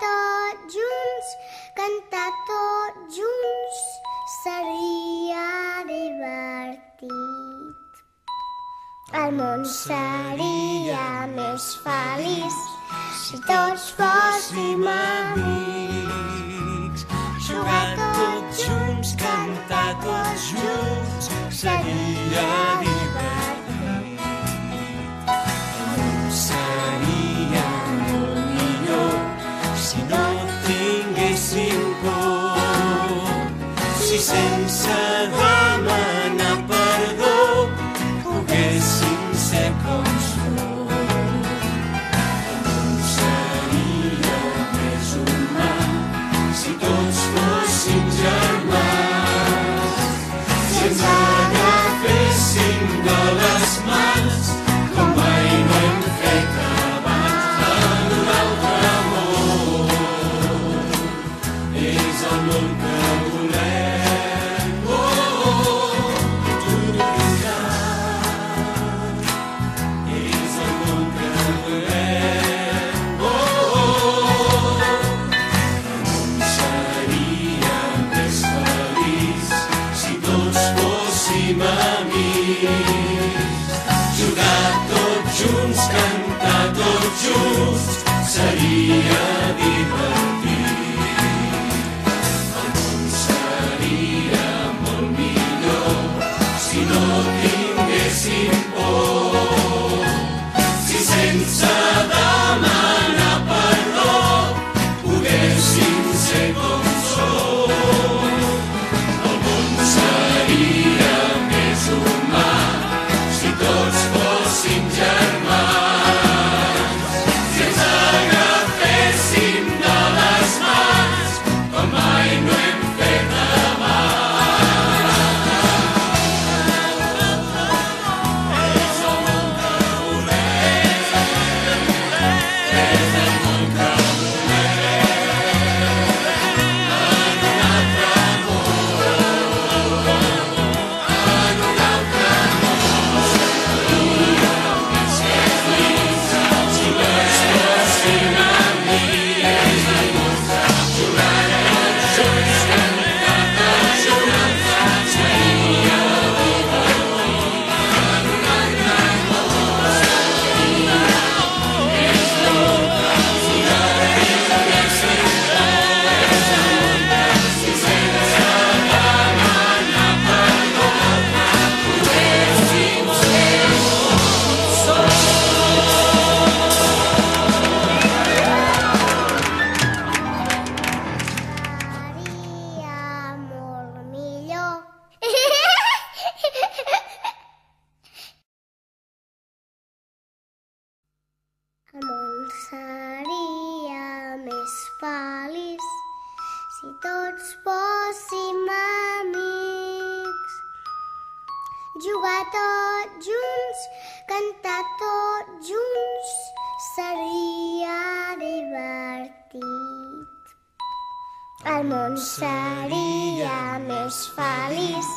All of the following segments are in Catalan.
tots junts, cantar tots junts, seria divertit. El món seria més feliç si tots fóssim amics. Jugar tots junts, cantar tots junts, seria divertit. El món seria molt millor si no tinguéssim por, si sense demanar perdó poguéssim ser com som. El món seria més humà si tots fóssim germans, si ens agaféssim de les mans com mai no hem fet abans. En un altre món és el món que volem. Oh, és el món que volem. El món seria més feliç si tots fóssim amics. Jugar tots junts, cantar tots junts, seria divertit. El món seria molt millor si no tinguéssim por, si sense demanar perdó poguéssim ser com som. El món seria més humà si tots fóssim germans, si ens agaféssim de les mans com mai no hem fet abans. És el món que volem, és el món que volem. En un altre món, en un altre món seria més feliç si tots fóssim amics. Jugar tots junts, cantar tots junts, seria divertit. En un altre món seria més feliç si no tinguéssim por, si sense demanar perdó poguéssim ser com som. Seria molt millor. El món seria més feliç si tots fóssim amics. Jugar tots junts, cantar tots junts, seria divertit. El món seria més feliç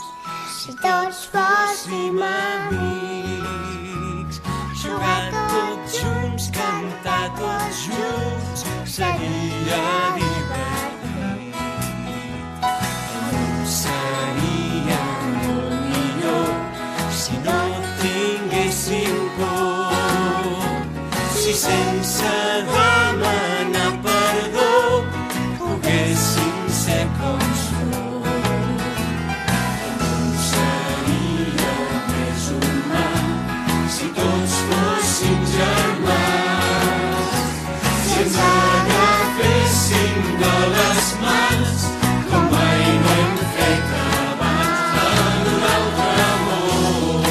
si tots fóssim amics. Jugar tots junts, cantar tots junts, seria divertit. El món seria molt millor si no tinguéssim por, si sense demanar perdó poguéssim ser com som. El món seria més humà si tots fóssim germans, si ens agaféssim de les mans com mai no hem fet abans. En un altre món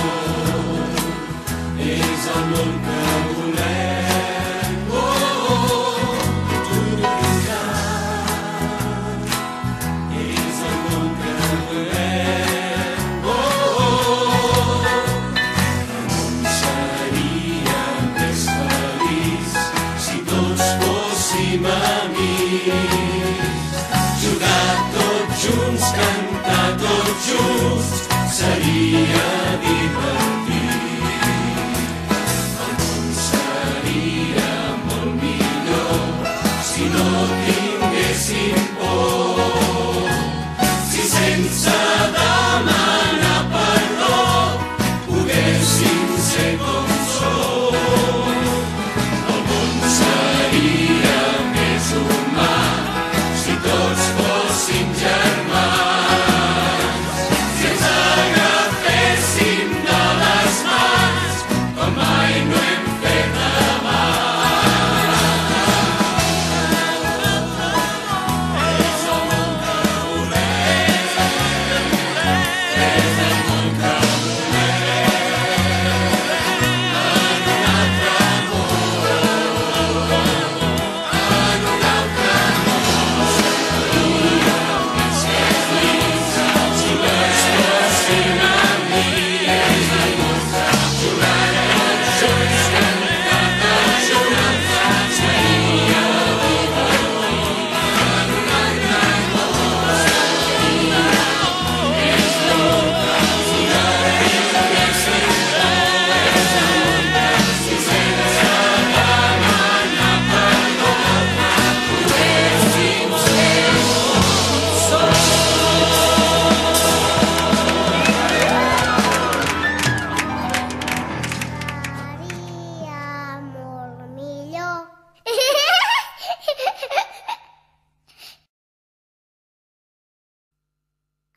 és el món que volem. Oh, és el món que volem. Oh, el món seria més feliç si tots fóssim amics. Jugar tots junts, cantar tots junts, seria divertit. El món seria molt millor si no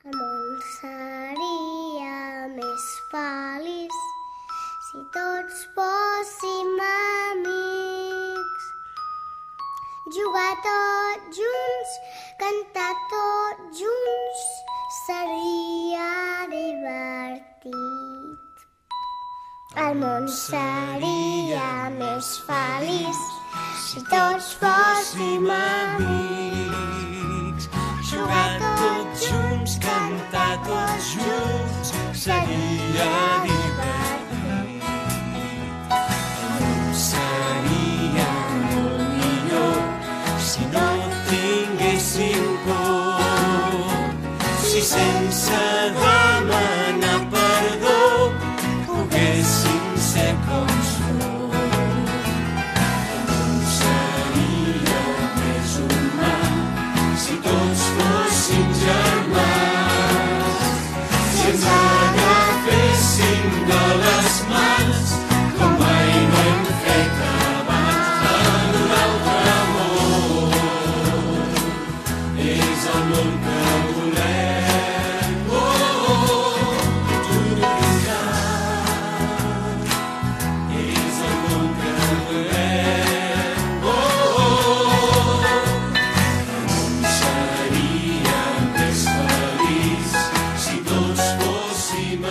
El món seria més feliç si tots fóssim amics. Jugar tots junts, cantar tots junts, seria divertit. El món seria més feliç si tots fóssim amics. Jugar tots junts, cantar tots junts, seria divertit. El món seria molt millor si no tinguéssim por. Si sense demanar perdó poguéssim ser com som. El món seria més humà si tots fóssim germans. Si ens agaféssim de les mans com mai no hem fet abans. En un altre món és el món que volem. Oh, oh, oh, tu no tindràs. És el món que volem. Oh, oh, oh. El món seria més feliç si tots fóssim